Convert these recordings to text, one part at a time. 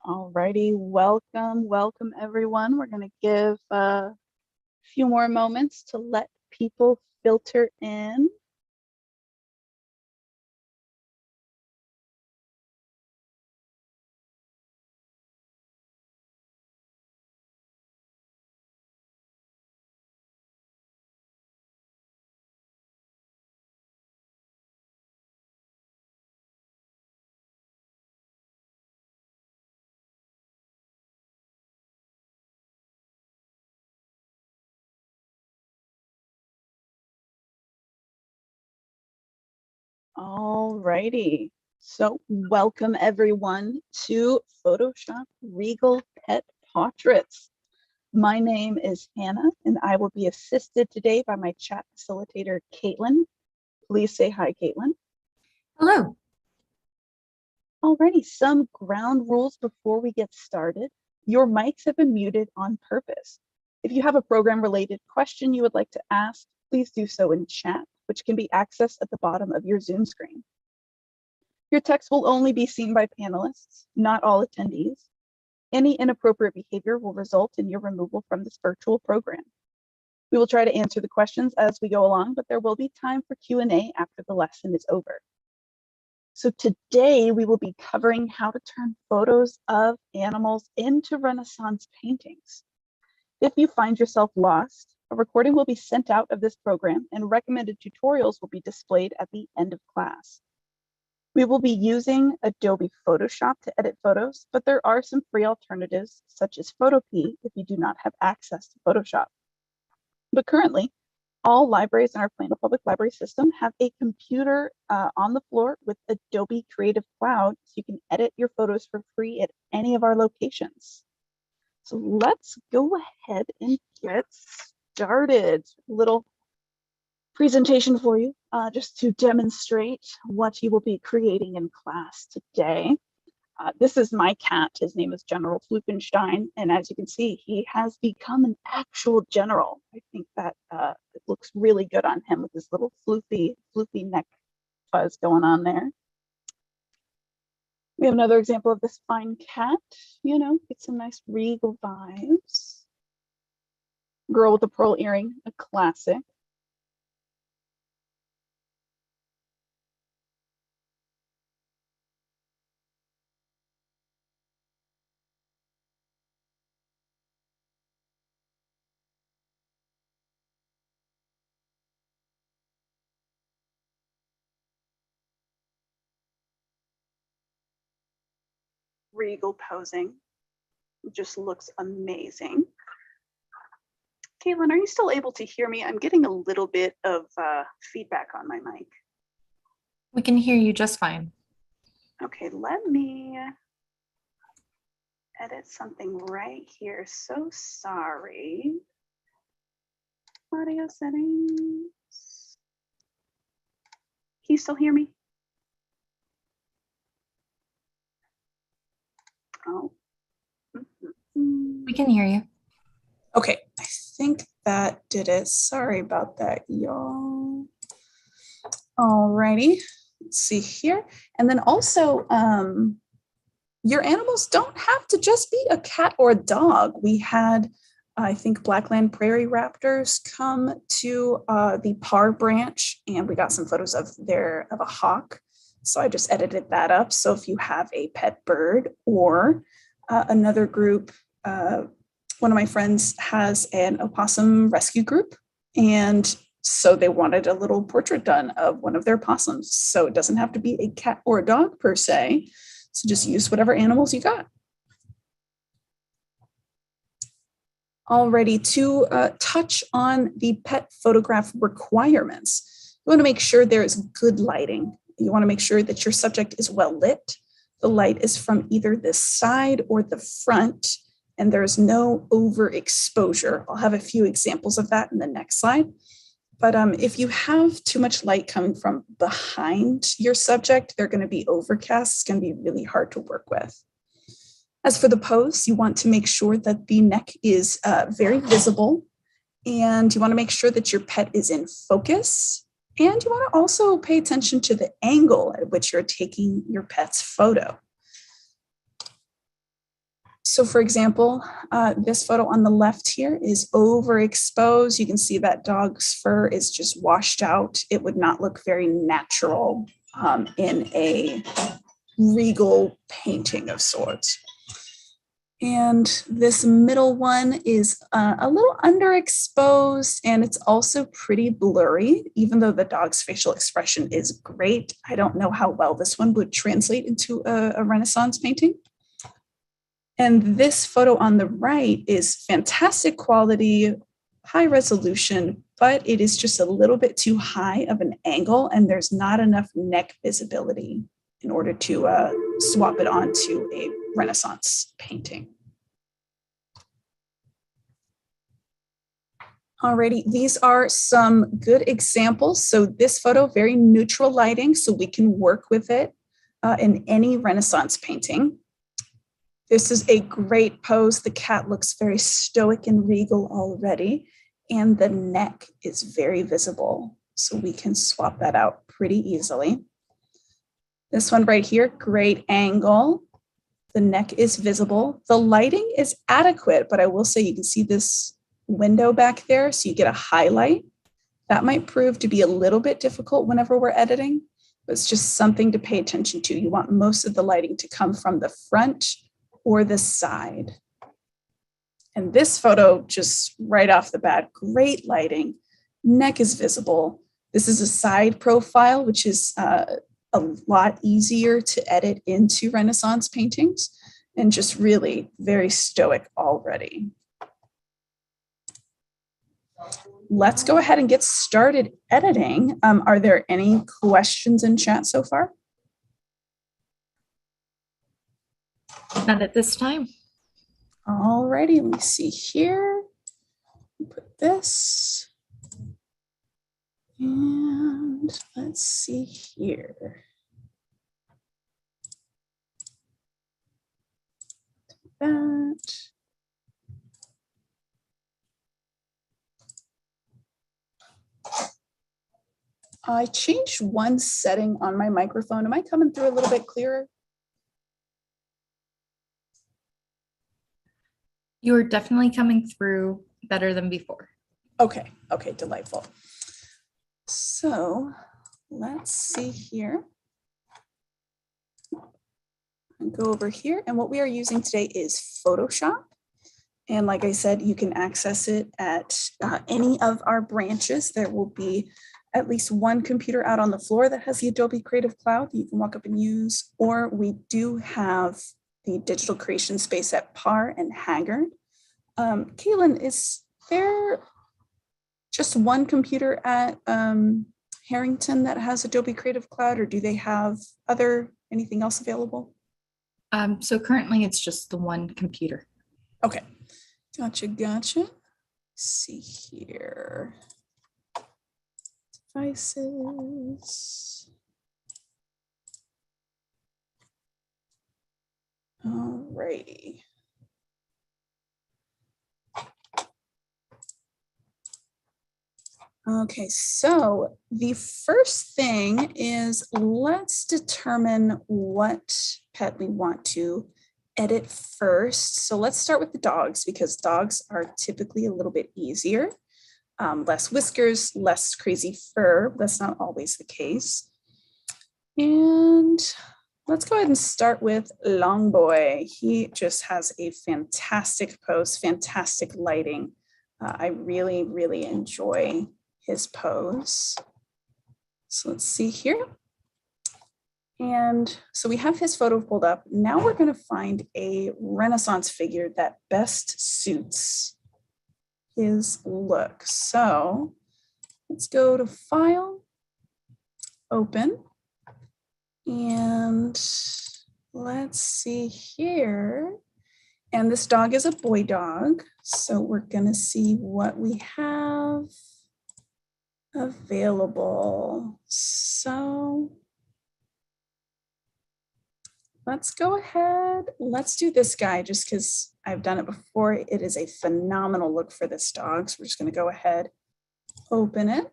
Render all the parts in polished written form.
Alrighty, welcome everyone. We're going to give a few more moments to let people filter in. Alrighty, so welcome everyone to Photoshop Regal Pet Portraits. My name is Hannah and I will be assisted today by my chat facilitator, Caitlin. Please say hi, Caitlin. Hello. Alrighty, some ground rules before we get started. Your mics have been muted on purpose. If you have a program-related question you would like to ask, please do so in chat, which can be accessed at the bottom of your Zoom screen. Your text will only be seen by panelists, not all attendees. Any inappropriate behavior will result in your removal from this virtual program. We will try to answer the questions as we go along, but there will be time for Q&A after the lesson is over. So today we will be covering how to turn photos of animals into Renaissance paintings. If you find yourself lost, a recording will be sent out of this program and recommended tutorials will be displayed at the end of class. We will be using Adobe Photoshop to edit photos, but there are some free alternatives such as Photopea if you do not have access to Photoshop. But currently, all libraries in our Plano Public Library system have a computer on the floor with Adobe Creative Cloud, so you can edit your photos for free at any of our locations. So let's go ahead and get started. A little presentation for you, just to demonstrate what you will be creating in class today. This is my cat. His name is General Flukenstein, and as you can see, he has become an actual general. I think that it looks really good on him with his little floofy neck fuzz going on there. We have another example of this fine cat. You know, get some nice Regal vibes. Girl with a pearl earring, a classic. Regal posing, just looks amazing. Caitlin, are you still able to hear me? I'm getting a little bit of feedback on my mic. We can hear you just fine. Okay, let me edit something right here. So sorry. Audio settings. Can you still hear me? Oh. We can hear you. Okay, I think that did it. Sorry about that, y'all. Alrighty, let's see here. And then also, your animals don't have to just be a cat or a dog. We had, I think, Blackland Prairie Raptors come to the PAR branch, and we got some photos of a hawk. So I just edited that up. So if you have a pet bird or another group, one of my friends has an opossum rescue group, and so they wanted a little portrait done of one of their possums. So it doesn't have to be a cat or a dog per se. So just use whatever animals you got. Already, to touch on the pet photograph requirements, you want to make sure there is good lighting. You want to make sure that your subject is well lit. The light is from either the side or the front, and there's no overexposure. I'll have a few examples of that in the next slide. But if you have too much light coming from behind your subject, they're going to be overcast. It's going to be really hard to work with. As for the pose, you want to make sure that the neck is very visible, and you want to make sure that your pet is in focus. And you want to also pay attention to the angle at which you're taking your pet's photo. So for example, this photo on the left here is overexposed. You can see that dog's fur is just washed out. It would not look very natural in a Regal painting of sorts. And this middle one is a little underexposed, and it's also pretty blurry, even though the dog's facial expression is great. I don't know how well this one would translate into a Renaissance painting. And this photo on the right is fantastic quality, high resolution, but it is just a little bit too high of an angle, and there's not enough neck visibility in order to swap it onto a Renaissance painting. Alrighty, these are some good examples. So this photo, very neutral lighting, so we can work with it in any Renaissance painting. This is a great pose. The cat looks very stoic and regal already, and the neck is very visible. So we can swap that out pretty easily. This one right here, great angle. The neck is visible. The lighting is adequate, but I will say you can see this window back there, so you get a highlight. That might prove to be a little bit difficult whenever we're editing, but it's just something to pay attention to. You want most of the lighting to come from the front or the side. And this photo, just right off the bat, great lighting, neck is visible. This is a side profile, which is a lot easier to edit into Renaissance paintings, and just really very stoic already. Let's go ahead and get started editing. Are there any questions in chat so far? Not at this time. All righty, let me see here. Put this. And let's see here. That. I changed one setting on my microphone. Am I coming through a little bit clearer? You're definitely coming through better than before. Okay, delightful. So let's see here. I'll go over here, and what we are using today is Photoshop. And like I said, you can access it at any of our branches. There will be at least one computer out on the floor that has the Adobe Creative Cloud that you can walk up and use, or we do have the digital creation space at Parr and Haggard. Kaylin, is there just one computer at Harrington that has Adobe Creative Cloud, or do they have anything else available? So currently it's just the one computer. Okay, gotcha. Let's see here. Devices. All righty. Okay, so the first thing is let's determine what pet we want to edit first. So let's start with the dogs, because dogs are typically a little bit easier. Less whiskers, less crazy fur. That's not always the case. And let's go ahead and start with Long Boy. He just has a fantastic pose, fantastic lighting. I really, really enjoy his pose. So let's see here. And so we have his photo pulled up. Now we're going to find a Renaissance figure that best suits his look. So let's go to File, Open, and let's see here. And this dog is a boy dog. So we're going to see what we have available. So let's go ahead. Let's do this guy just because I've done it before. It is a phenomenal look for this dog. So we're just going to go ahead, open it.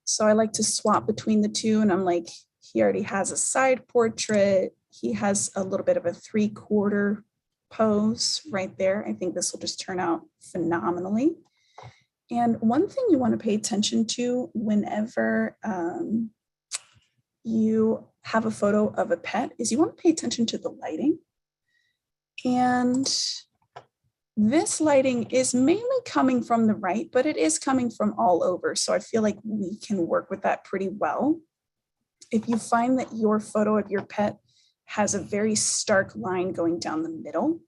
So I like to swap between the two, and I'm like, he already has a side portrait. He has a little bit of a 3/4 pose right there. I think this will just turn out phenomenally. And one thing you want to pay attention to whenever you have a photo of a pet is you want to pay attention to the lighting. And this lighting is mainly coming from the right, but it is coming from all over. So I feel like we can work with that pretty well. If you find that your photo of your pet has a very stark line going down the middle,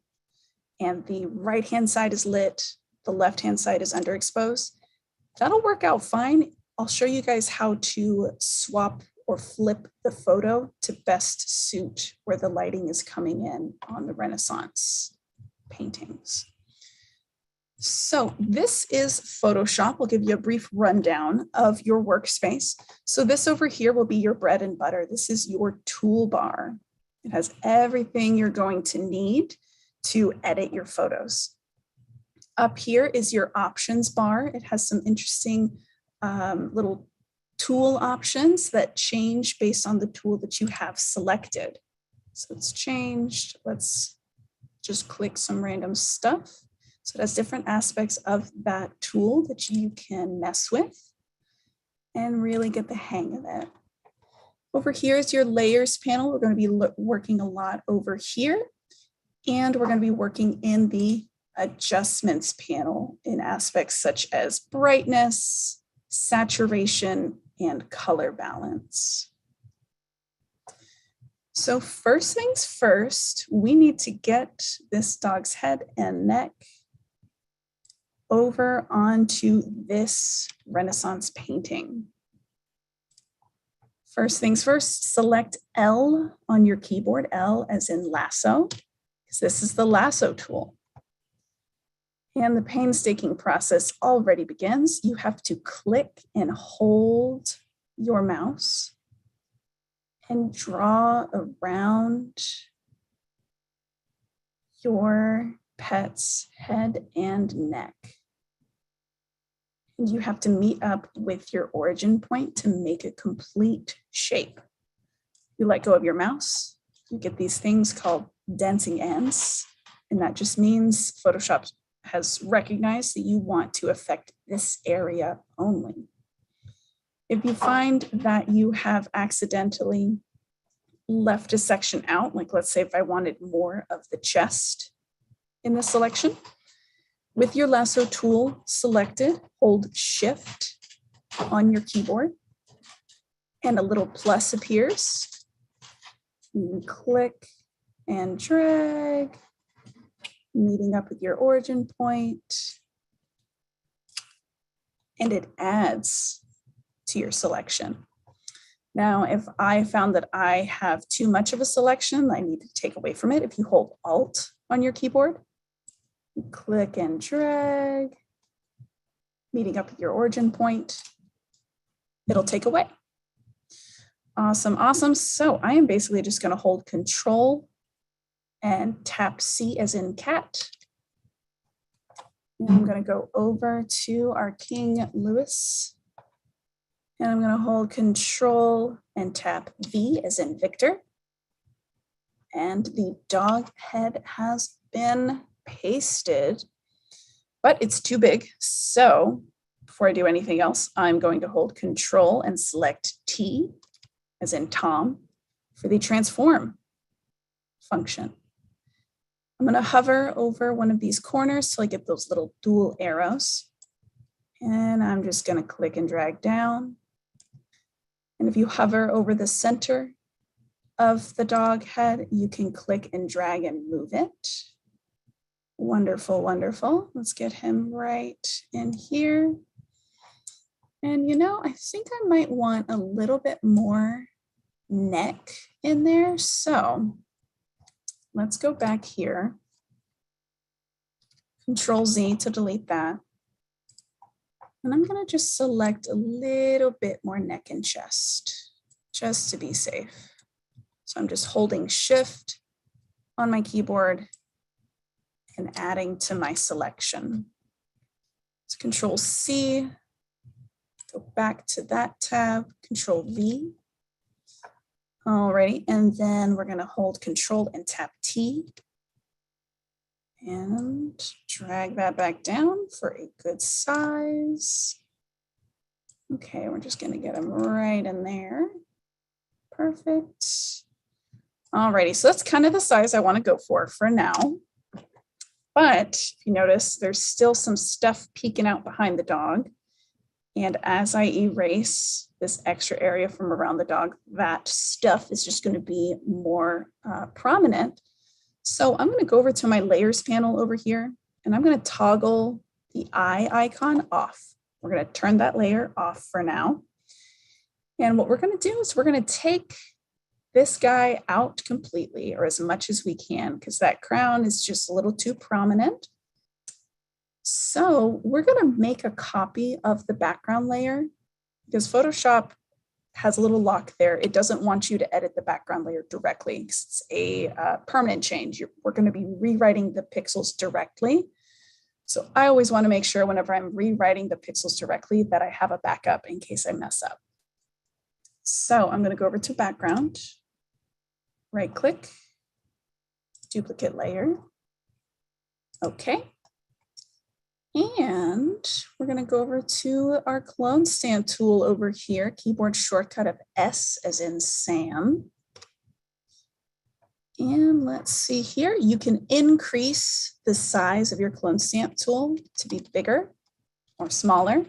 and the right-hand side is lit, the left-hand side is underexposed, that'll work out fine. I'll show you guys how to swap or flip the photo to best suit where the lighting is coming in on the Renaissance paintings. So this is Photoshop. I'll give you a brief rundown of your workspace. So this over here will be your bread and butter. This is your toolbar. It has everything you're going to need to edit your photos. Up here is your options bar. It has some interesting little tool options that change based on the tool that you have selected. So it's changed. Let's just click some random stuff. So it has different aspects of that tool that you can mess with and really get the hang of it. Over here is your layers panel. We're going to be working a lot over here. And we're going to be working in the adjustments panel in aspects such as brightness, saturation, and color balance. So first things first, we need to get this dog's head and neck over onto this Renaissance painting. First things first, select L on your keyboard, L as in lasso, because this is the lasso tool. And the painstaking process already begins. You have to click and hold your mouse and draw around your pet's head and neck. And you have to meet up with your origin point to make a complete shape. You let go of your mouse, you get these things called dancing ends, and that just means Photoshop has recognized that you want to affect this area only. If you find that you have accidentally left a section out, like let's say if I wanted more of the chest in the selection, with your lasso tool selected, hold Shift on your keyboard and a little plus appears. You click and drag, meeting up with your origin point, and it adds to your selection. Now, if I found that I have too much of a selection, I need to take away from it. If you hold Alt on your keyboard, you click and drag, meeting up with your origin point, it'll take away. Awesome, awesome. So I am basically just going to hold Control and tap C as in cat. And I'm going to go over to our King Louis. And I'm going to hold Control and tap V as in Victor. And the dog head has been pasted, but it's too big. So before I do anything else, I'm going to hold Control and select T as in Tom for the transform function. I'm going to hover over one of these corners till I get those little dual arrows. And I'm just going to click and drag down. And if you hover over the center of the dog head, you can click and drag and move it. Wonderful, wonderful. Let's get him right in here. And you know, I think I might want a little bit more neck in there. So let's go back here. Control Z to delete that. And I'm going to just select a little bit more neck and chest, just to be safe. So I'm just holding Shift on my keyboard and adding to my selection. It's Control C, go back to that tab, Control V. Alrighty, and then we're going to hold Control and tap T. And drag that back down for a good size. Okay, we're just gonna get them right in there. Perfect. Alrighty, so that's kind of the size I want to go for now. But if you notice, there's still some stuff peeking out behind the dog. And as I erase this extra area from around the dog, that stuff is just going to be more prominent. So I'm going to go over to my layers panel over here, and I'm going to toggle the eye icon off. We're going to turn that layer off for now. And what we're going to do is we're going to take this guy out completely, or as much as we can, because that crown is just a little too prominent. So we're going to make a copy of the background layer because Photoshop has a little lock there. It doesn't want you to edit the background layer directly because it's a permanent change. We're going to be rewriting the pixels directly. So I always want to make sure whenever I'm rewriting the pixels directly that I have a backup in case I mess up. So I'm going to go over to background, right click, duplicate layer. Okay. And we're going to go over to our clone stamp tool over here, keyboard shortcut of S as in Sam. And let's see here, you can increase the size of your clone stamp tool to be bigger or smaller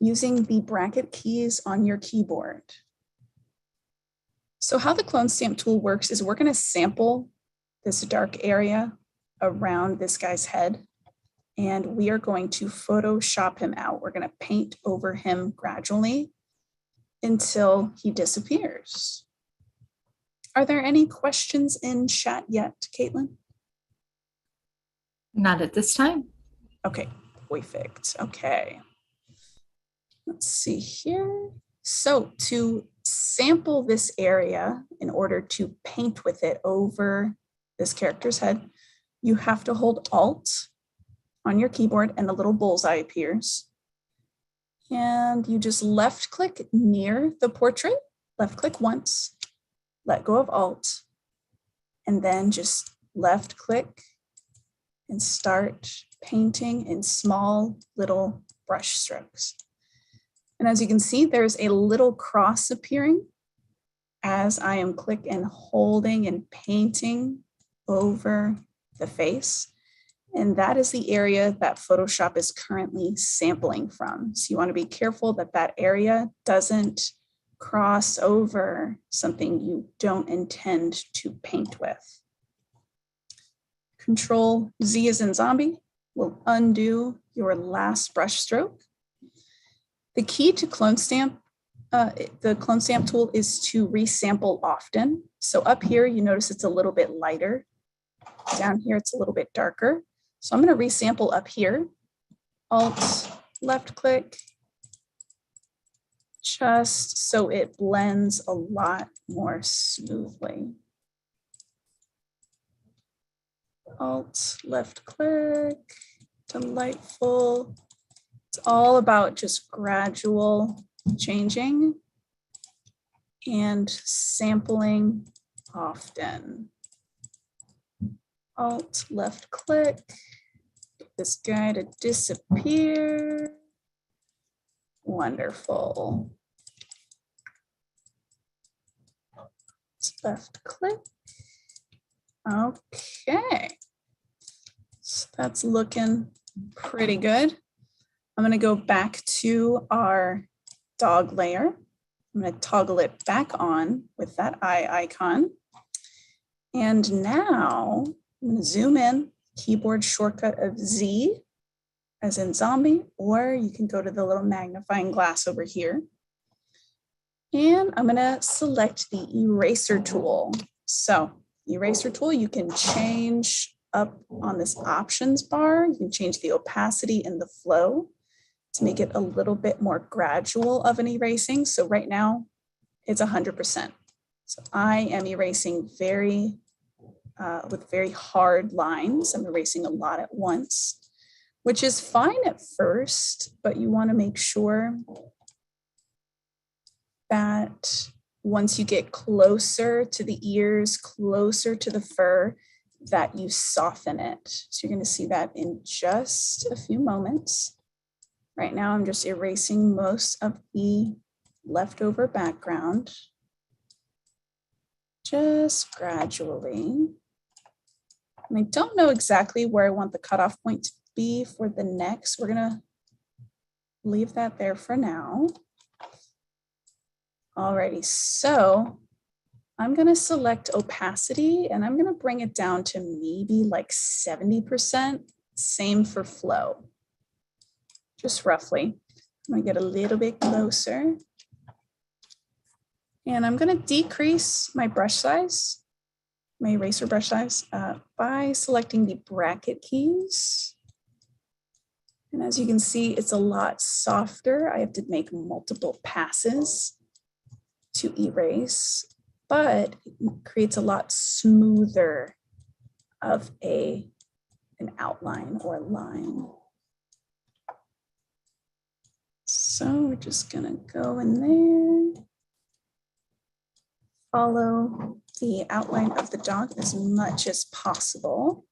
using the bracket keys on your keyboard. So how the clone stamp tool works is we're going to sample this dark area around this guy's head, and we are going to Photoshop him out. We're going to paint over him gradually until he disappears. Are there any questions in chat yet, Caitlin? Not at this time. Okay, perfect. Okay. Let's see here. So to sample this area in order to paint with it over this character's head, you have to hold Alt on your keyboard and a little bullseye appears. And you just left click near the portrait, left click once, let go of Alt, and then just left click and start painting in small little brush strokes. And as you can see, there's a little cross appearing as I am clicking and holding and painting over the face. And that is the area that Photoshop is currently sampling from. So you want to be careful that that area doesn't cross over something you don't intend to paint with. Control Z as in zombie will undo your last brush stroke. The key to clone stamp, the clone stamp tool is to resample often. So up here, you notice it's a little bit lighter. Down here, it's a little bit darker. So I'm going to resample up here. Alt, left click, just so it blends a lot more smoothly. Alt, left click, delightful. It's all about just gradual changing and sampling often. Alt, left click, get this guy to disappear. Wonderful. Left click. Okay. So that's looking pretty good. I'm going to go back to our dog layer. I'm going to toggle it back on with that eye icon. And now I'm going to zoom in, keyboard shortcut of Z as in zombie, or you can go to the little magnifying glass over here. And I'm going to select the eraser tool. So eraser tool, you can change up on this options bar. You can change the opacity and the flow to make it a little bit more gradual of an erasing. So right now it's 100%. So I am erasing with very hard lines. I'm erasing a lot at once, which is fine at first, but you want to make sure that once you get closer to the ears, closer to the fur, that you soften it. So you're going to see that in just a few moments. Right now, I'm just erasing most of the leftover background, just gradually. And I don't know exactly where I want the cutoff point to be for the neck, so we're going to leave that there for now. Alrighty, so I'm going to select opacity and I'm going to bring it down to maybe like 70%. Same for flow, just roughly. I'm going to get a little bit closer. And I'm going to decrease my brush size, my eraser brush size, by selecting the bracket keys. And as you can see, it's a lot softer. I have to make multiple passes to erase, but it creates a lot smoother of an outline or line. So we're just gonna go in there, follow the outline of the dog as much as possible.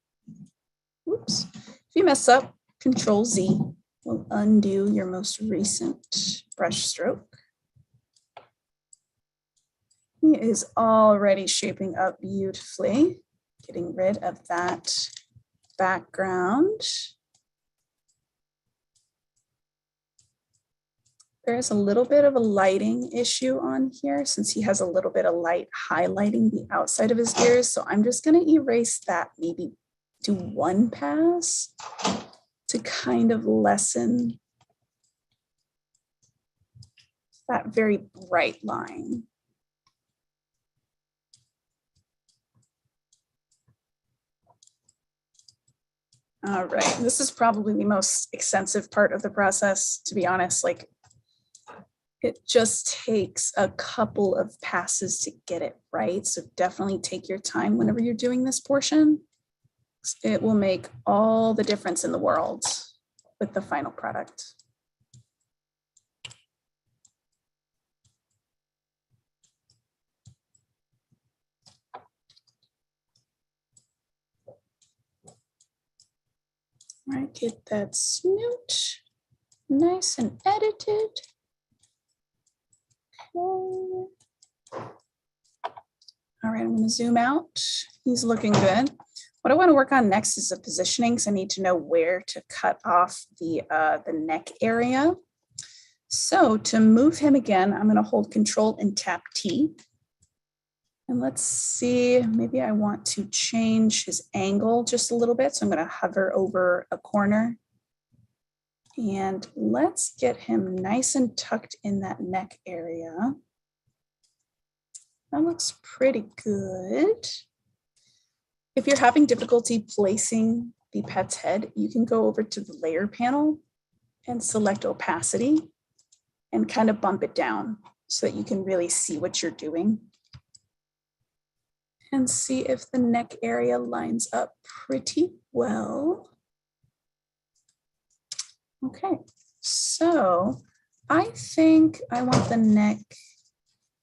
Oops, if you mess up, Control Z will undo your most recent brush stroke. He is already shaping up beautifully, getting rid of that background. There's a little bit of a lighting issue on here since he has a little bit of light highlighting the outside of his ears. So I'm just going to erase that, maybe do one pass to kind of lessen that very bright line. All right, this is probably the most extensive part of the process, to be honest. Like, it just takes a couple of passes to get it right. So definitely take your time whenever you're doing this portion. It will make all the difference in the world with the final product. All right, get that snoot nice and edited. Okay. All right, I'm going to zoom out. He's looking good. What I want to work on next is the positioning. So I need to know where to cut off the neck area. So to move him again, I'm going to hold Control and tap T. And let's see, maybe I want to change his angle just a little bit. So I'm going to hover over a corner. And let's get him nice and tucked in that neck area. That looks pretty good. If you're having difficulty placing the pet's head, you can go over to the layer panel and select opacity and kind of bump it down so that you can really see what you're doing. And see if the neck area lines up pretty well. Okay, so I think I want the neck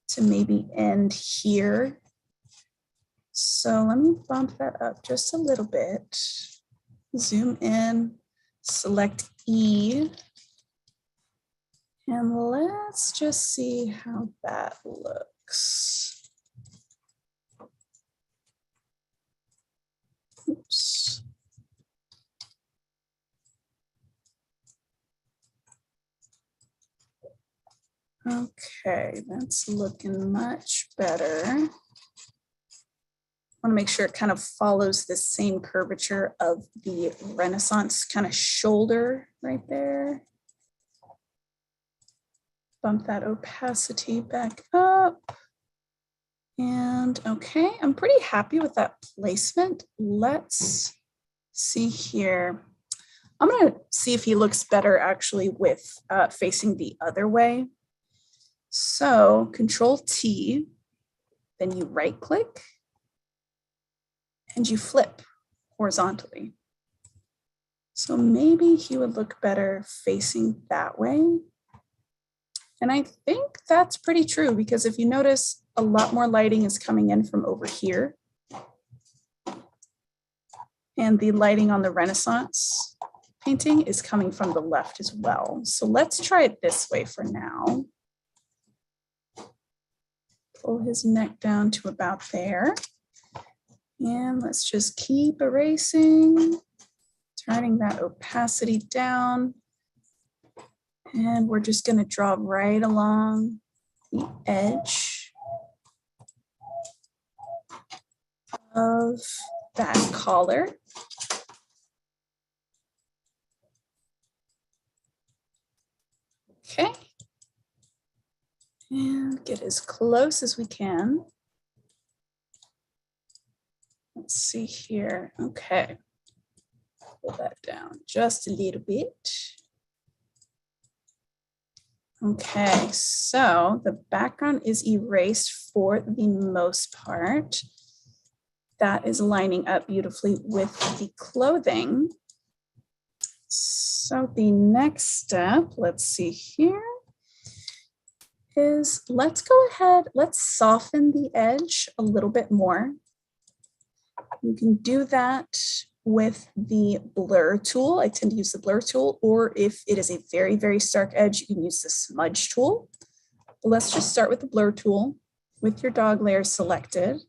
to maybe end here. So let me bump that up just a little bit. Zoom in, select E. And let's just see how that looks. Oops. Okay, that's looking much better. I want to make sure it kind of follows the same curvature of the Renaissance kind of shoulder right there. Bump that opacity back up. And okay, I'm pretty happy with that placement. Let's see here. I'm going to see if he looks better actually with facing the other way. So Control T, then you right click and you flip horizontally. So maybe he would look better facing that way. And I think that's pretty true because if you notice, a lot more lighting is coming in from over here. And the lighting on the Renaissance painting is coming from the left as well. So let's try it this way for now. Pull his neck down to about there. And let's just keep erasing, turning that opacity down. And we're just going to draw right along the edge of that collar. Okay. And get as close as we can. Let's see here. Okay. Pull that down just a little bit. Okay, so the background is erased for the most part. That is lining up beautifully with the clothing. So the next step, let's see here, is let's go ahead, let's soften the edge a little bit more. You can do that with the blur tool. I tend to use the blur tool, or if it is a very, very stark edge, you can use the smudge tool. But let's just start with the blur tool with your dog layer selected.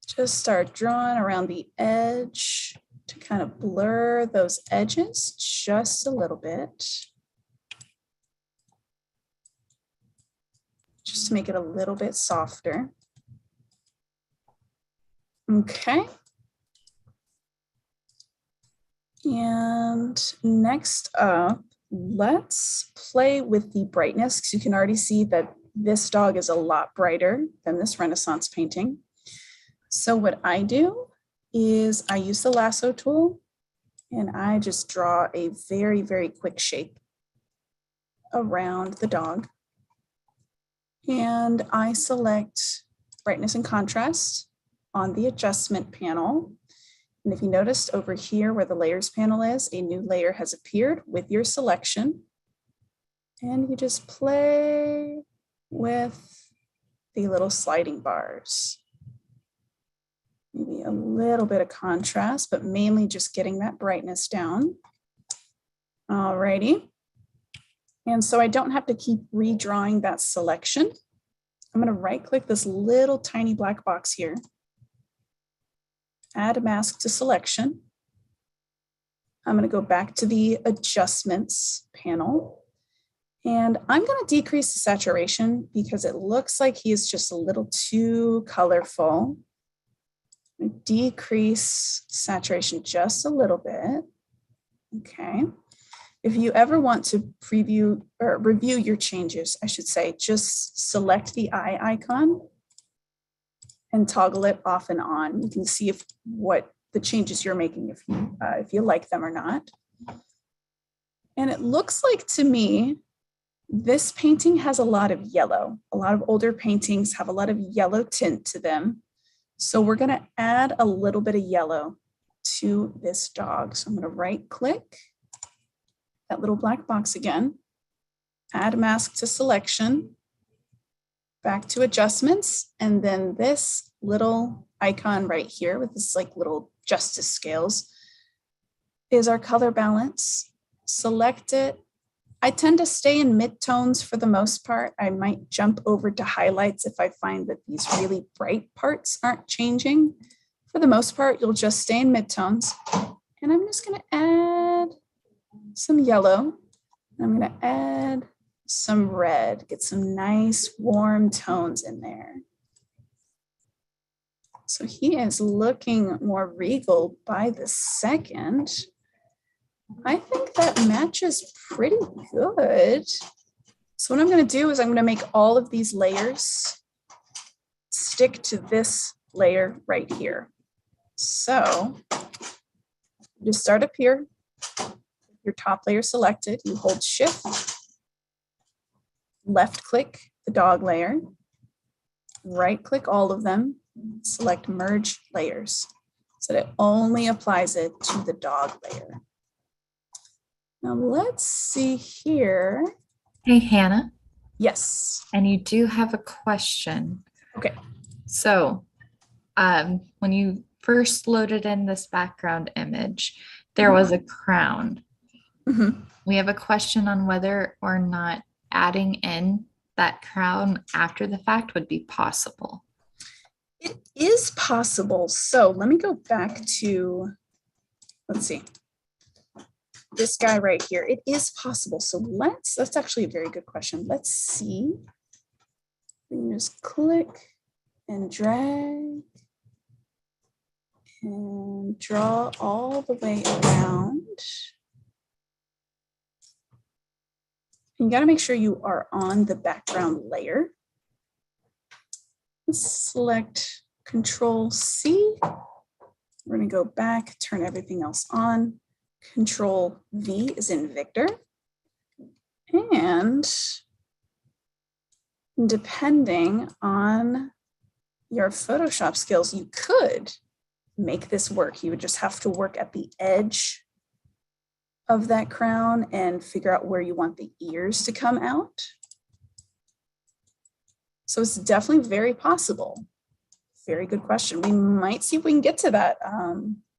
Just start drawing around the edge to kind of blur those edges just a little bit. Just to make it a little bit softer. Okay. And next up, let's play with the brightness, because you can already see that this dog is a lot brighter than this Renaissance painting. So what I do is I use the lasso tool and I just draw a very, very quick shape around the dog. And I select brightness and contrast on the adjustment panel. And if you noticed over here where the layers panel is, a new layer has appeared with your selection. And you just play with the little sliding bars. Maybe a little bit of contrast, but mainly just getting that brightness down. Alrighty. And so I don't have to keep redrawing that selection. I'm going to right click this little tiny black box here. Add a mask to selection. I'm going to go back to the adjustments panel. And I'm going to decrease the saturation because it looks like he is just a little too colorful. Decrease saturation just a little bit. Okay. If you ever want to preview or review your changes, I should say, just select the eye icon and toggle it off and on. You can see what the changes you're making, if you like them or not. And it looks like to me, this painting has a lot of yellow. A lot of older paintings have a lot of yellow tint to them. So we're going to add a little bit of yellow to this dog. So I'm going to right click that little black box again, add mask to selection, back to adjustments, and then this little icon right here with this like little justice scales is our color balance. Select it. I tend to stay in midtones for the most part. I might jump over to highlights if I find that these really bright parts aren't changing. For the most part, you'll just stay in midtones. And I'm just going to add some yellow. I'm going to add some red, get some nice warm tones in there. So he is looking more regal by the second. I think that matches pretty good. So what I'm going to do is I'm going to make all of these layers stick to this layer right here. So just start up here, your top layer selected, you hold shift, left click the dog layer, right click all of them, select merge layers so that it only applies it to the dog layer. Now let's see here. Hey, Hannah. Yes. And you do have a question. Okay. So When you first loaded in this background image, there was a crown. Mhm. We have a question on whether or not adding in that crown after the fact would be possible. It is possible. So let me go back to, let's see, this guy right here. It is possible. So that's actually a very good question. Let's see. We can just click and drag and draw all the way around. You got to make sure you are on the background layer. Let's select Control C. We're going to go back, turn everything else on. Control V is in Victor. And depending on your Photoshop skills, you could make this work. You would just have to work at the edge of that crown and figure out where you want the ears to come out. So it's definitely very possible. Very good question. We might see if we can get to that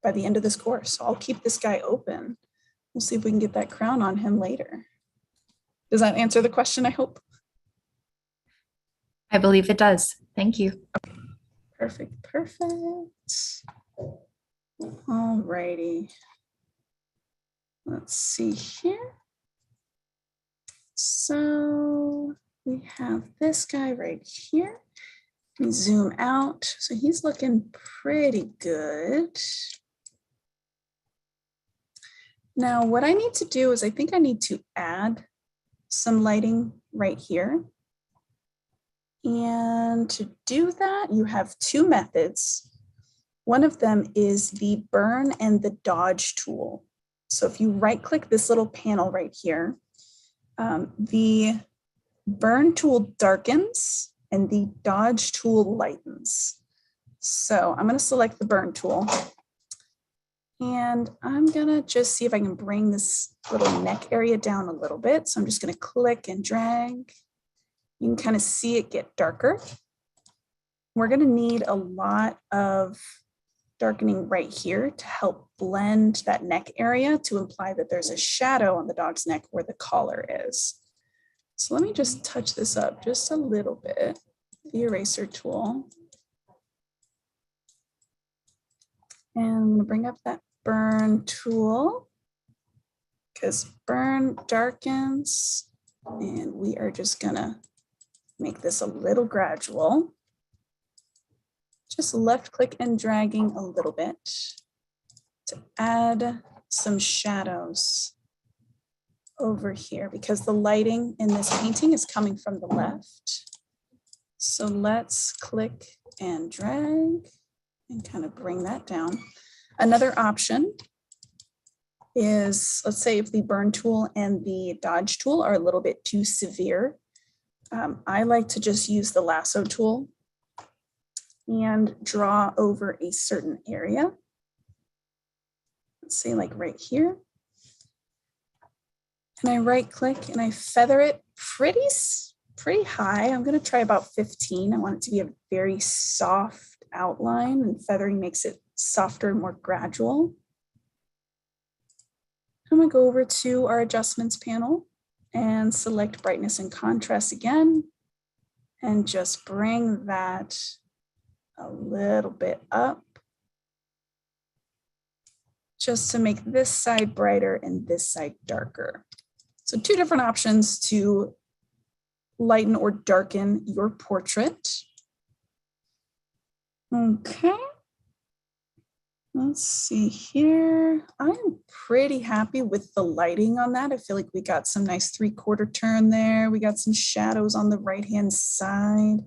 by the end of this course. So I'll keep this guy open. We'll see if we can get that crown on him later. Does that answer the question, I hope? I believe it does. Thank you. Okay. Perfect, perfect. All righty. Let's see here. So we have this guy right here. We zoom out. So he's looking pretty good. Now what I need to do is I think I need to add some lighting right here. And to do that, you have two methods. One of them is the burn and the dodge tool. So if you right click this little panel right here, the burn tool darkens and the dodge tool lightens. So I'm going to select the burn tool. And I'm going to just see if I can bring this little neck area down a little bit. So I'm just going to click and drag. You can kind of see it get darker. We're going to need a lot of darkening right here to help blend that neck area to imply that there's a shadow on the dog's neck where the collar is. So let me just touch this up just a little bit, the eraser tool. And I'm going to bring up that burn tool because burn darkens, and we are just going to make this a little gradual. Just left click and dragging a little bit to add some shadows over here because the lighting in this painting is coming from the left. So let's click and drag and kind of bring that down. Another option is, let's say if the burn tool and the dodge tool are a little bit too severe, I like to just use the lasso tool and draw over a certain area. Let's say like right here. And I right click and I feather it pretty high. I'm going to try about 15. I want it to be a very soft outline, and feathering makes it softer and more gradual. I'm going to go over to our adjustments panel and select brightness and contrast again, and just bring that a little bit up just to make this side brighter and this side darker. So two different options to lighten or darken your portrait. Okay. Let's see here. I'm pretty happy with the lighting on that. I feel like we got some nice 3/4 turn there. We got some shadows on the right-hand side,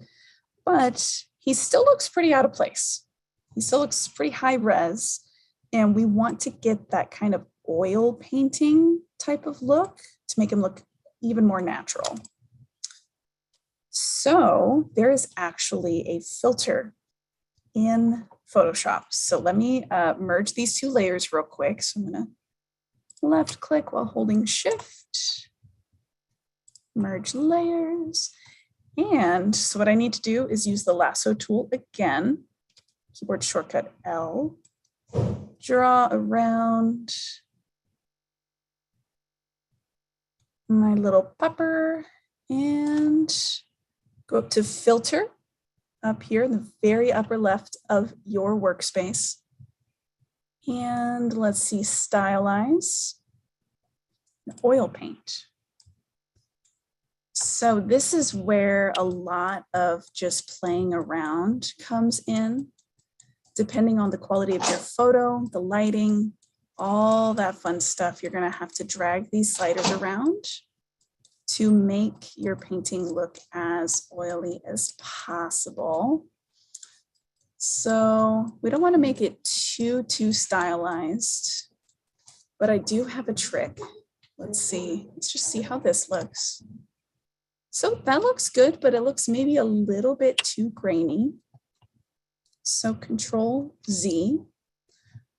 but he still looks pretty out of place. He still looks pretty high res, and we want to get that kind of oil painting type of look to make him look even more natural. So there is actually a filter in Photoshop. So let me merge these two layers real quick. So I'm going to left click while holding shift, merge layers. And so what I need to do is use the lasso tool again keyboard shortcut L, draw around my little pupper and go up to filter up here in the very upper left of your workspace. And let's see, Stylize Oil Paint. So this is where a lot of just playing around comes in, depending on the quality of your photo, the lighting, all that fun stuff. You're gonna have to drag these sliders around to make your painting look as oily as possible. So we don't want to make it too stylized, but I do have a trick. Let's see, let's just see how this looks. So that looks good, but it looks maybe a little bit too grainy. So Control Z.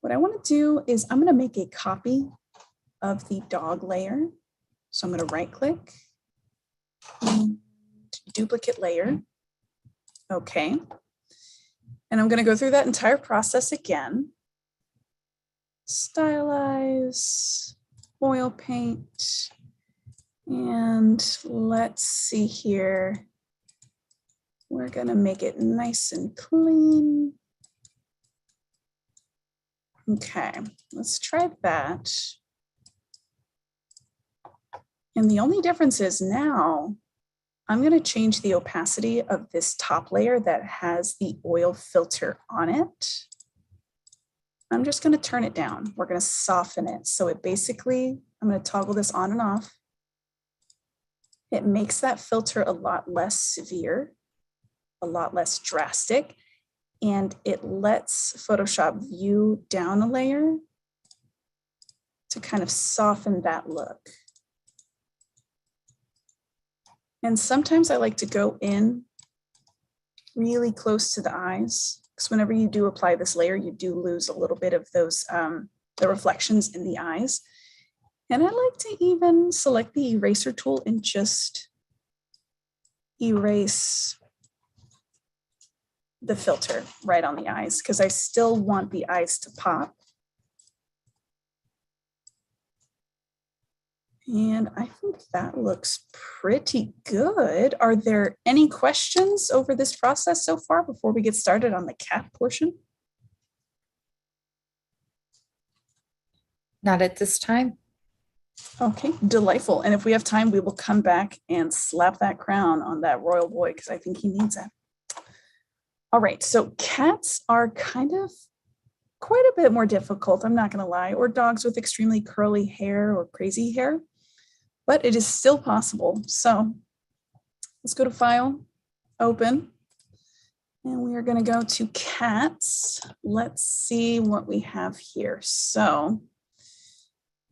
What I want to do is I'm going to make a copy of the dog layer. So I'm going to right click and duplicate layer. Okay. And I'm going to go through that entire process again. Stylize oil paint. And let's see here. We're going to make it nice and clean. Okay, let's try that. And the only difference is now I'm going to change the opacity of this top layer that has the oil filter on it. I'm just going to turn it down. We're going to soften it. So it basically, I'm going to toggle this on and off. It makes that filter a lot less severe, a lot less drastic, and it lets Photoshop view down a layer to kind of soften that look. And sometimes I like to go in really close to the eyes, because whenever you do apply this layer, you do lose a little bit of those, the reflections in the eyes. And I like to even select the eraser tool and just erase the filter right on the eyes, because I still want the eyes to pop. And I think that looks pretty good. Are there any questions over this process so far before we get started on the cat portion? Not at this time. Okay, delightful. And if we have time, we will come back and slap that crown on that royal boy, because I think he needs it. All right, so cats are kind of quite a bit more difficult, I'm not going to lie, or dogs with extremely curly hair or crazy hair, but it is still possible. So let's go to File, Open, and we are going to go to cats. Let's see what we have here. So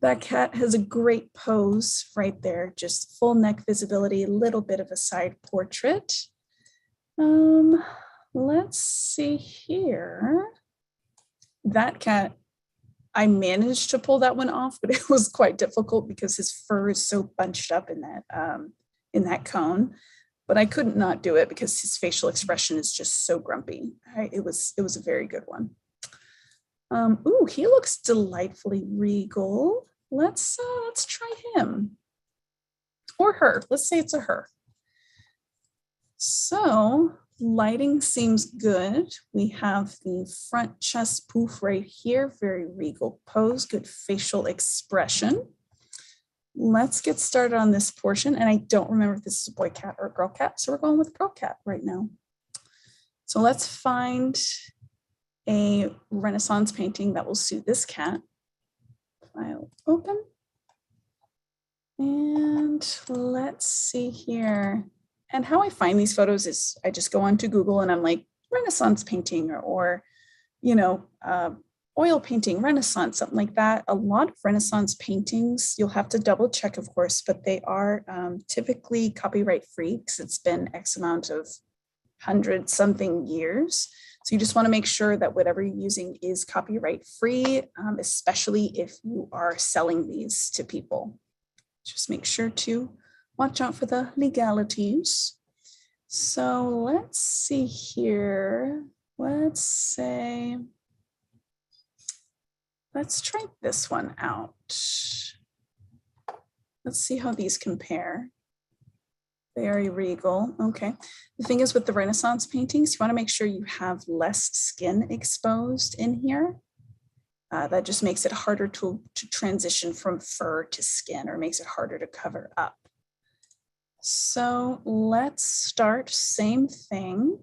that cat has a great pose right there, just full neck visibility, a little bit of a side portrait. Let's see here. That cat, I managed to pull that one off, but it was quite difficult because his fur is so bunched up in that cone. But I couldn't not do it because his facial expression is just so grumpy. It was a very good one. Ooh, he looks delightfully regal. Let's try him or her. Let's say it's a her. So lighting seems good. We have the front chest poof right here, very regal pose, good facial expression. Let's get started on this portion. And I don't remember if this is a boy cat or a girl cat, so we're going with girl cat right now. So let's find a Renaissance painting that will suit this cat. File, open. And let's see here. And how I find these photos is I just go onto Google and I'm like, Renaissance painting or you know, oil painting, Renaissance, something like that. A lot of Renaissance paintings, you'll have to double check, of course, but they are typically copyright free because it's been X amount of 100-something years. So you just want to make sure that whatever you're using is copyright free, especially if you are selling these to people. Just make sure to watch out for the legalities. So let's see here. let's say, let's try this one out. Let's see how these compare. Very regal. Okay. The thing is with the Renaissance paintings, you want to make sure you have less skin exposed in here. That just makes it harder to transition from fur to skin, or makes it harder to cover up. So let's start, same thing.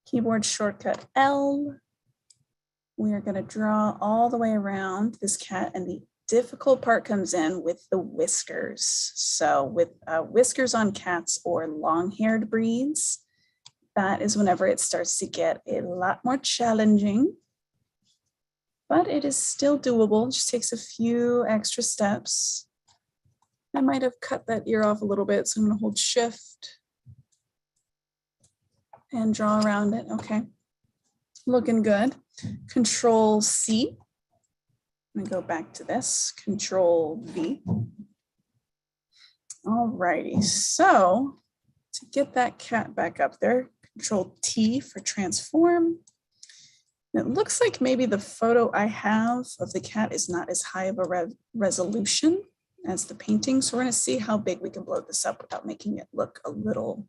Keyboard shortcut L. We are going to draw all the way around this cat, and the difficult part comes in with the whiskers. So with whiskers on cats or long-haired breeds, that is whenever it starts to get a lot more challenging, but it is still doable. It just takes a few extra steps. I might have cut that ear off a little bit, so I'm going to hold shift and draw around it. Okay, looking good. Control C. I'm gonna go back to this, Control V. All righty, so to get that cat back up there, Control T for transform. It looks like maybe the photo I have of the cat is not as high of a resolution as the painting. So we're gonna see how big we can blow this up without making it look a little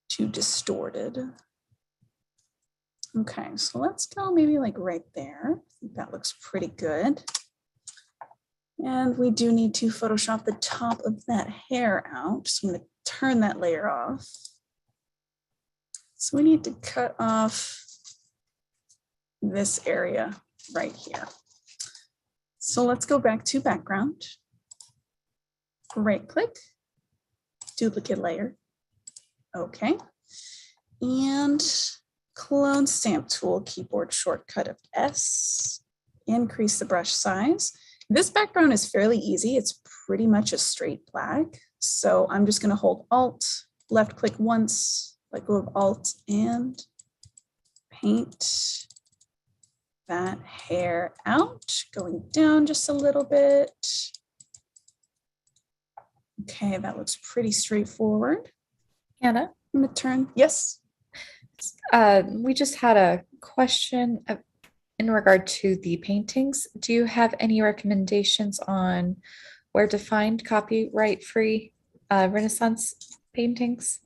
too distorted. Okay, so let's go maybe like right there. I think that looks pretty good. And we do need to Photoshop the top of that hair out. So I'm going to turn that layer off. So we need to cut off this area right here. So let's go back to background. Right click, duplicate layer. Okay. And clone stamp tool, keyboard shortcut of S, increase the brush size. This background is fairly easy. It's pretty much a straight black. So I'm just going to hold Alt, left click once, let go of Alt, and paint that hair out, going down just a little bit. Okay, that looks pretty straightforward. Hannah? I'm going to turn, yes. We just had a question in regard to the paintings. Do you have any recommendations on where to find copyright-free Renaissance paintings?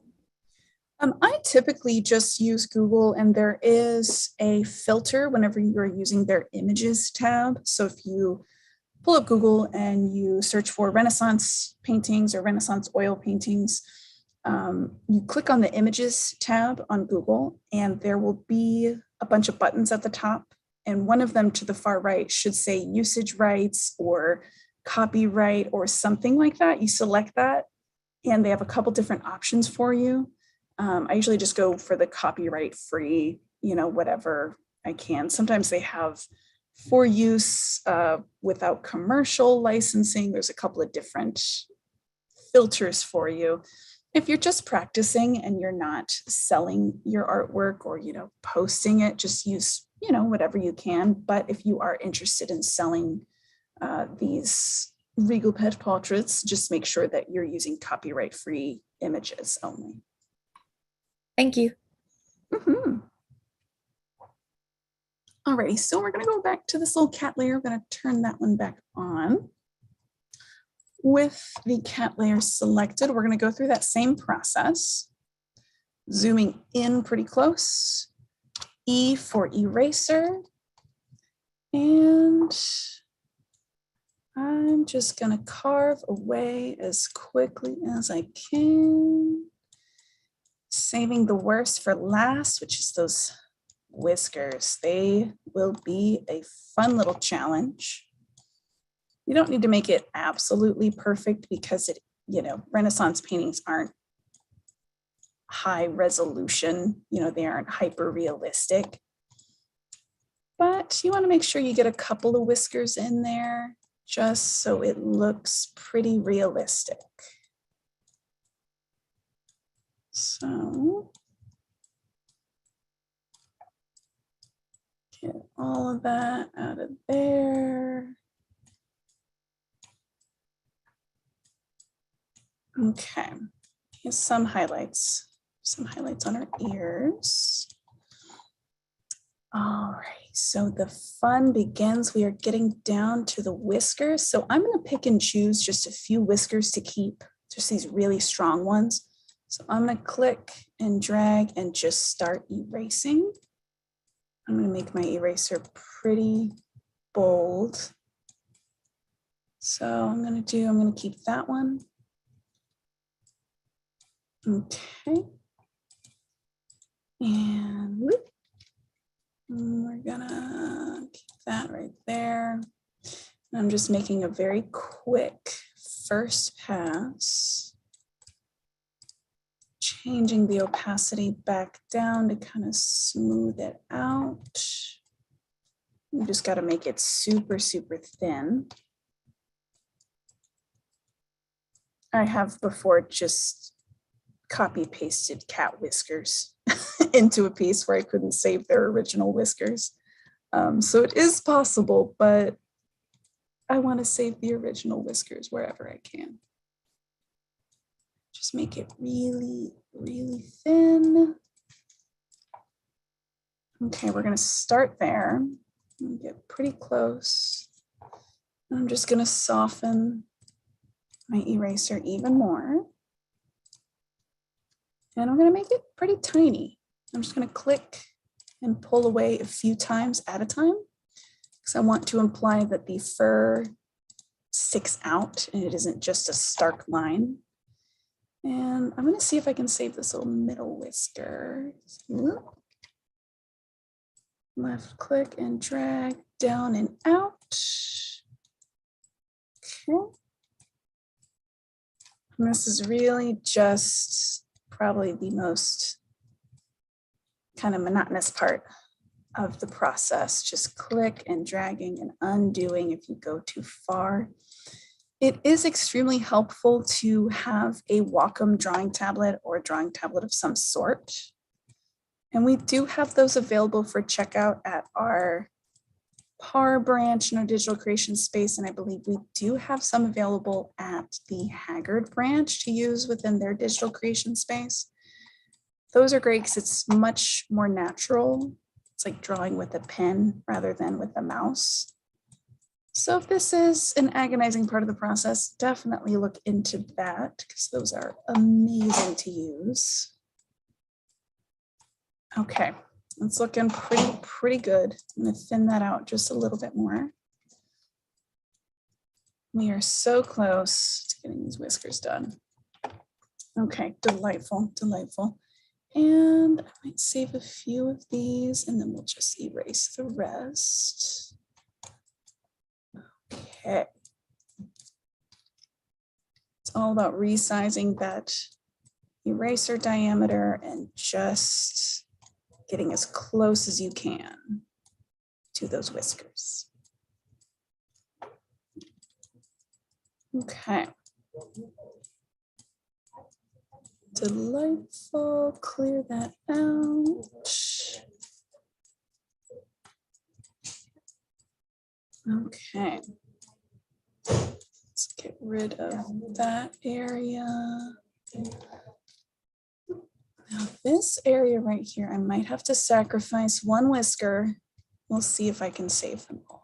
I typically just use Google, and there is a filter whenever you're using their images tab. So if you pull up Google and you search for Renaissance paintings or Renaissance oil paintings, you click on the images tab on Google, and there will be a bunch of buttons at the top. And one of them to the far right should say usage rights or copyright or something like that. You select that, and they have a couple different options for you. I usually just go for the copyright free, whatever I can. Sometimes they have for use without commercial licensing. There's a couple of different filters for you. If you're just practicing and you're not selling your artwork or, posting it, just use, whatever you can. But if you are interested in selling these Regal pet portraits, just make sure that you're using copyright-free images only. Thank you. Mm-hmm. Alrighty, so we're going to go back to this little cat layer. We're going to turn that one back on. With the cat layer selected, we're going to go through that same process, zooming in pretty close, E for eraser, and I'm just going to carve away as quickly as I can, saving the worst for last, which is those whiskers. They will be a fun little challenge. You don't need to make it absolutely perfect because Renaissance paintings aren't high resolution, they aren't hyper realistic. But you want to make sure you get a couple of whiskers in there just so it looks pretty realistic. So get all of that out of there. Okay, here's some highlights. some highlights on her ears. All right, so the fun begins. We are getting down to the whiskers. So I'm going to pick and choose just a few whiskers to keep, just these really strong ones. So I'm going to click and drag and just start erasing. I'm going to make my eraser pretty bold. So I'm going to keep that one. Okay. And whoop. We're gonna keep that right there. I'm just making a very quick first pass, changing the opacity back down to kind of smooth it out. You just got to make it super, super thin. I have before just copy pasted cat whiskers into a piece where I couldn't save their original whiskers. So it is possible, but I want to save the original whiskers wherever I can. Just make it really, really thin. Okay, we're going to start there and get pretty close. I'm just going to soften my eraser even more. And I'm going to make it pretty tiny. I'm just going to click and pull away a few times at a time because I want to imply that the fur sticks out and it isn't just a stark line. And I'm going to see if I can save this little middle whisker. Left click and drag down and out. Okay. And this is really just probably the most kind of monotonous part of the process, just click and dragging and undoing if you go too far. It is extremely helpful to have a Wacom drawing tablet or a drawing tablet of some sort. And we do have those available for checkout at our PAR branch in our digital creation space. And I believe we do have some available at the Haggard branch to use within their digital creation space. Those are great because it's much more natural. It's like drawing with a pen rather than with a mouse. So if this is an agonizing part of the process, definitely look into that because those are amazing to use. Okay, it's looking pretty good. I'm going to thin that out just a little bit more. We are so close to getting these whiskers done. Okay, delightful, delightful. And I might save a few of these and then we'll just erase the rest. Okay. It's all about resizing that eraser diameter and just getting as close as you can to those whiskers. Okay. Delightful, clear that out. Okay. Let's get rid of that area. Now this area right here, I might have to sacrifice one whisker. We'll see if I can save them all.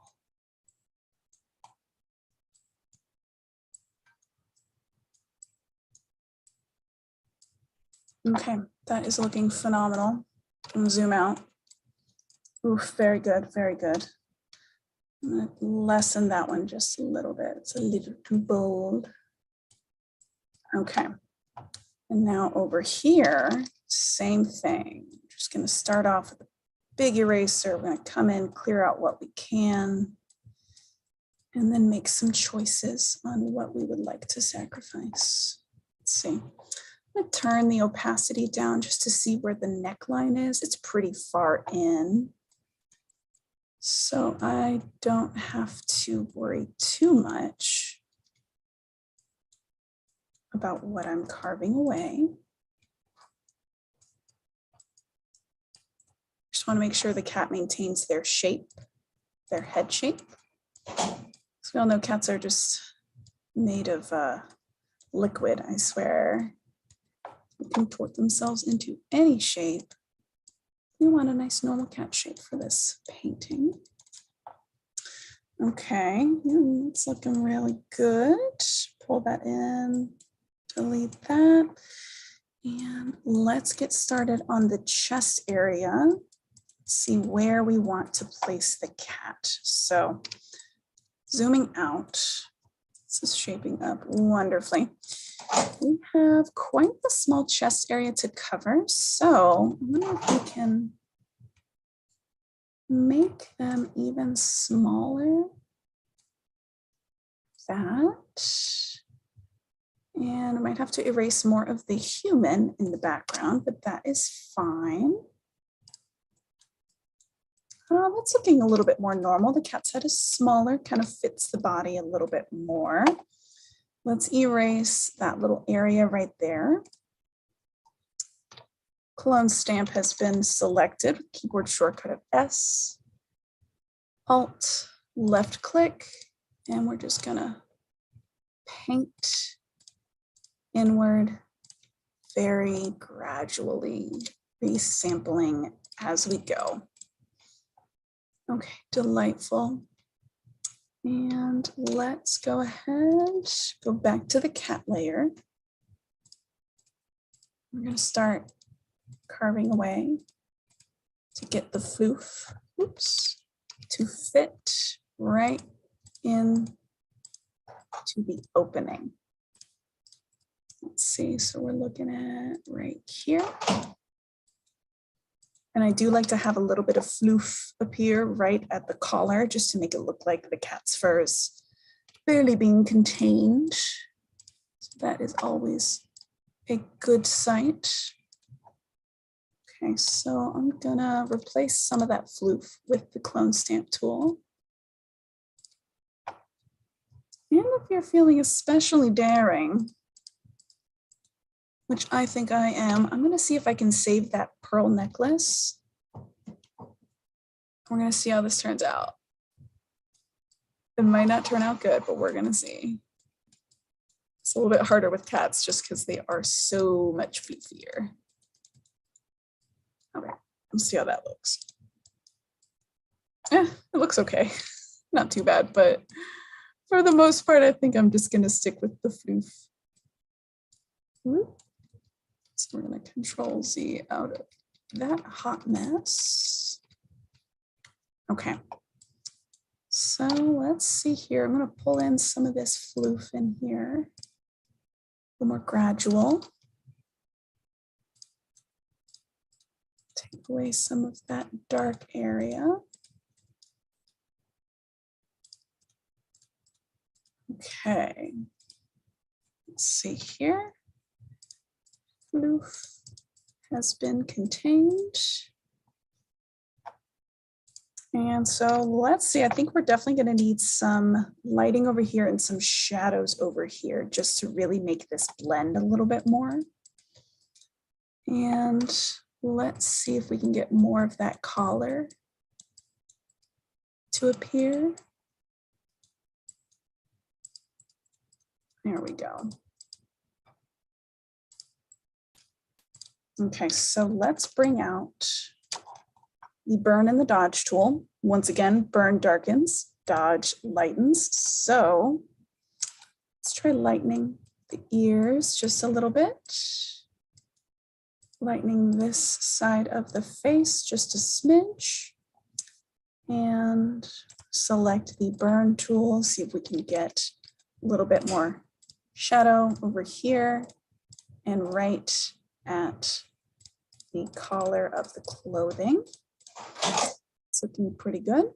Okay, that is looking phenomenal. I'm zoom out. Oof, very good, very good. I'm gonna lessen that one just a little bit. It's a little too bold. Okay, and now over here, same thing. Just gonna start off with a big eraser. We're gonna come in, clear out what we can, and then make some choices on what we would like to sacrifice. Let's see. I'm gonna turn the opacity down just to see where the neckline is. It's pretty far in. So I don't have to worry too much about what I'm carving away. Just want to make sure the cat maintains their shape, their head shape. So we all know cats are just made of liquid, I swear. contort themselves into any shape. We want a nice normal cat shape for this painting. Okay, it's looking really good. Pull that in, delete that. And let's get started on the chest area. See where we want to place the cat. So zooming out, this is shaping up wonderfully. We have quite a small chest area to cover. So I wonder if we can make them even smaller. That. And I might have to erase more of the human in the background, but that is fine. That's looking a little bit more normal. The cat's head is smaller, kind of fits the body a little bit more. Let's erase that little area right there. Clone stamp has been selected. Keyboard shortcut of S, Alt, left click, and we're just gonna paint inward very gradually, resampling as we go. Okay, delightful. And let's go ahead, go back to the cat layer. We're going to start carving away to get the floof, oops, to fit right in to the opening. Let's see, so we're looking at right here. And I do like to have a little bit of floof appear right at the collar just to make it look like the cat's fur is barely being contained. So that is always a good sight. Okay, so I'm gonna replace some of that floof with the clone stamp tool. And if you're feeling especially daring, which I think I am, I'm gonna see if I can save that pearl necklace. We're gonna see how this turns out. It might not turn out good, but we're gonna see. It's a little bit harder with cats just because they are so much floofier. Okay, let's see how that looks. Yeah, it looks okay. Not too bad, but for the most part, I think I'm just gonna stick with the floof. So we're going to Control Z out of that hot mess. Okay. So let's see here. I'm going to pull in some of this floof in here. A little more gradual. Take away some of that dark area. Okay. Let's see here. Floof has been contained. And so let's see, I think we're definitely going to need some lighting over here and some shadows over here just to really make this blend a little bit more. And let's see if we can get more of that collar to appear. There we go. Okay, so let's bring out the burn and the dodge tool. Once again, burn darkens, dodge lightens. So let's try lightening the ears just a little bit. Lightening this side of the face just a smidge. And select the burn tool, see if we can get a little bit more shadow over here and right at the collar of the clothing. It's looking pretty good.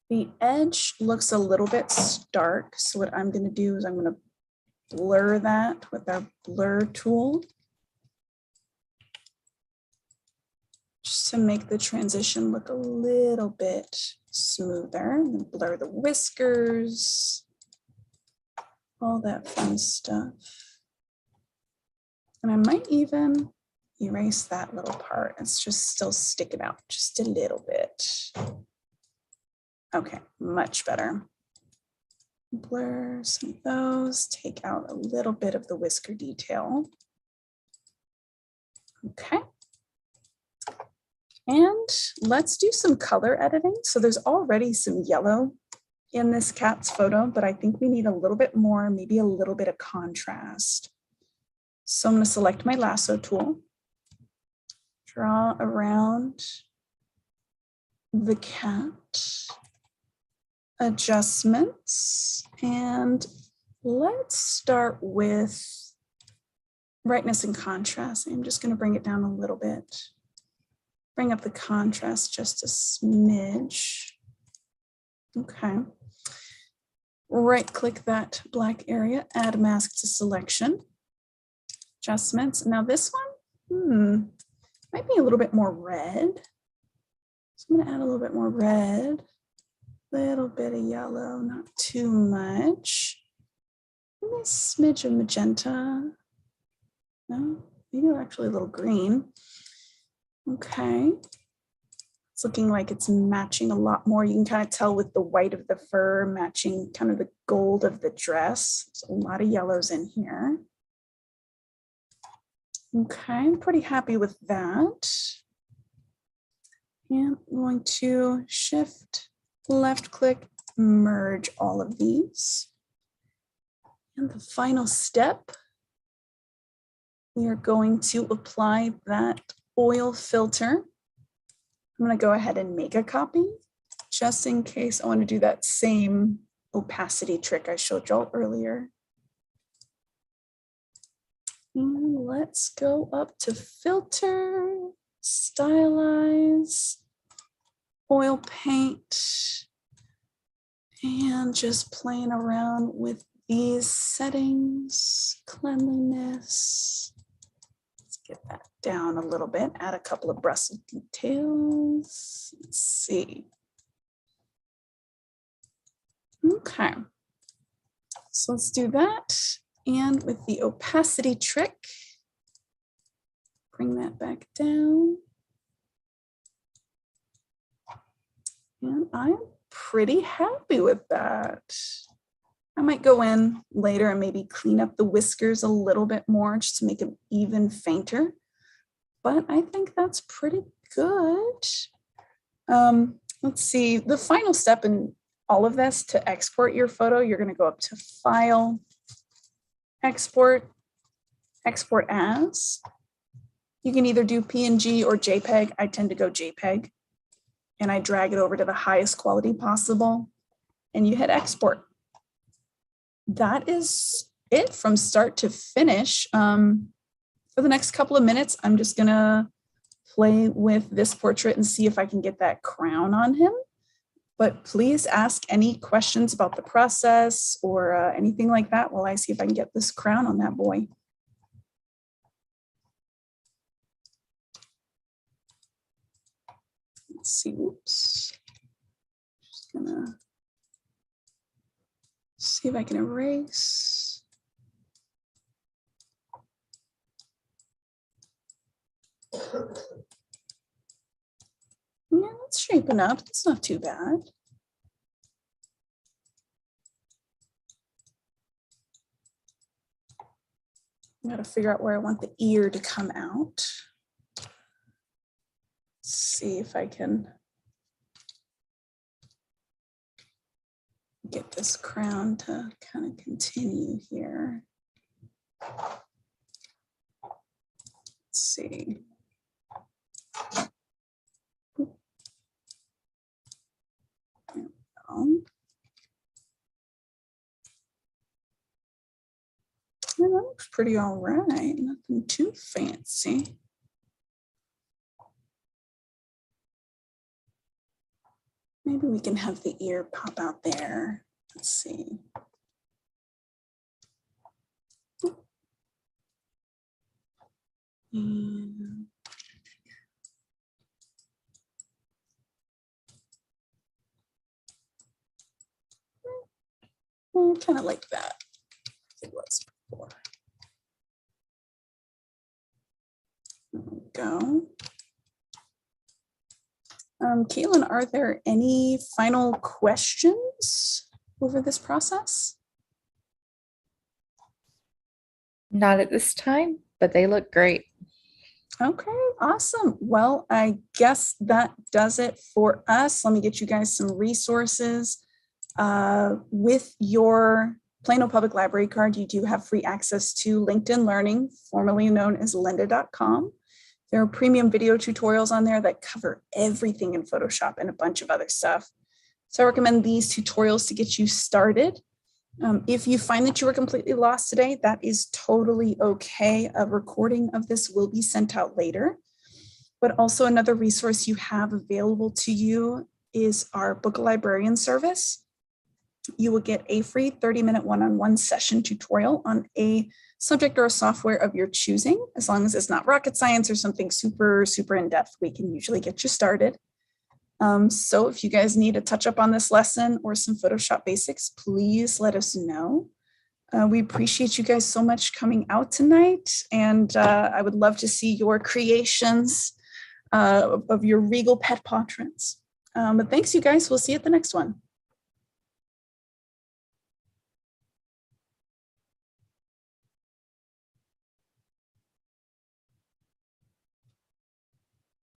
The edge looks a little bit stark. So what I'm going to do is I'm going to blur that with our blur tool. Just to make the transition look a little bit smoother. And then blur the whiskers, all that fun stuff. And I might even erase that little part. It's just still sticking out just a little bit. Okay, much better. Blur some of those, take out a little bit of the whisker detail. Okay. And let's do some color editing. So there's already some yellow in this cat's photo, but I think we need a little bit more, maybe a little bit of contrast. So I'm going to select my lasso tool, draw around the cat, adjustments, and let's start with brightness and contrast. I'm just going to bring it down a little bit. Bring up the contrast just a smidge. Okay. Right click that black area, add mask to selection. Adjustments. Now this one, might be a little bit more red. So I'm going to add a little bit more red, little bit of yellow, not too much. Maybe a smidge of magenta. No, maybe actually a little green. Okay. It's looking like it's matching a lot more. You can kind of tell with the white of the fur matching kind of the gold of the dress. There's a lot of yellows in here. Okay, I'm pretty happy with that. And I'm going to shift, left click, merge all of these. And the final step, we are going to apply that oil filter. I'm going to go ahead and make a copy just in case I want to do that same opacity trick I showed y'all earlier. And let's go up to filter, stylize, oil paint, and just playing around with these settings, cleanliness. Let's get that down a little bit, add a couple of brush details. Let's see. Okay, so let's do that. And with the opacity trick, bring that back down. And I'm pretty happy with that. I might go in later and maybe clean up the whiskers a little bit more just to make them even fainter. But I think that's pretty good. Let's see, the final step in all of this to export your photo, you're going to go up to File, Export, Export As. You can either do PNG or JPEG. I tend to go JPEG. And I drag it over to the highest quality possible. And you hit Export. That is it from start to finish. For the next couple of minutes, I'm just going to play with this portrait and see if I can get that crown on him. But please ask any questions about the process or anything like that while I see if I can get this crown on that boy. Let's see, oops. Just gonna see if I can erase. Yeah, it's shaping up. It's not too bad. I gotta figure out where I want the ear to come out. Let's see if I can get this crown to kind of continue here. Let's see. There we go. Yeah, that looks pretty all right. Nothing too fancy. Maybe we can have the ear pop out there. Let's see. And kind of like that. It was before. There we go. Caitlin, are there any final questions over this process? Not at this time, but they look great. Okay, awesome. Well, I guess that does it for us. Let me get you guys some resources. With your Plano Public Library card, you do have free access to LinkedIn Learning, formerly known as lynda.com. There are premium video tutorials on there that cover everything in Photoshop and a bunch of other stuff. So I recommend these tutorials to get you started. If you find that you were completely lost today, that is totally okay. A recording of this will be sent out later. But also another resource you have available to you is our Book a Librarian service. You will get a free 30-minute one-on-one session tutorial on a subject or a software of your choosing. As long as it's not rocket science or something super, super in-depth, we can usually get you started. So if you guys need a touch up on this lesson or some Photoshop basics, please let us know. We appreciate you guys so much coming out tonight. And I would love to see your creations of your Regal pet portraits. But thanks, you guys. We'll see you at the next one.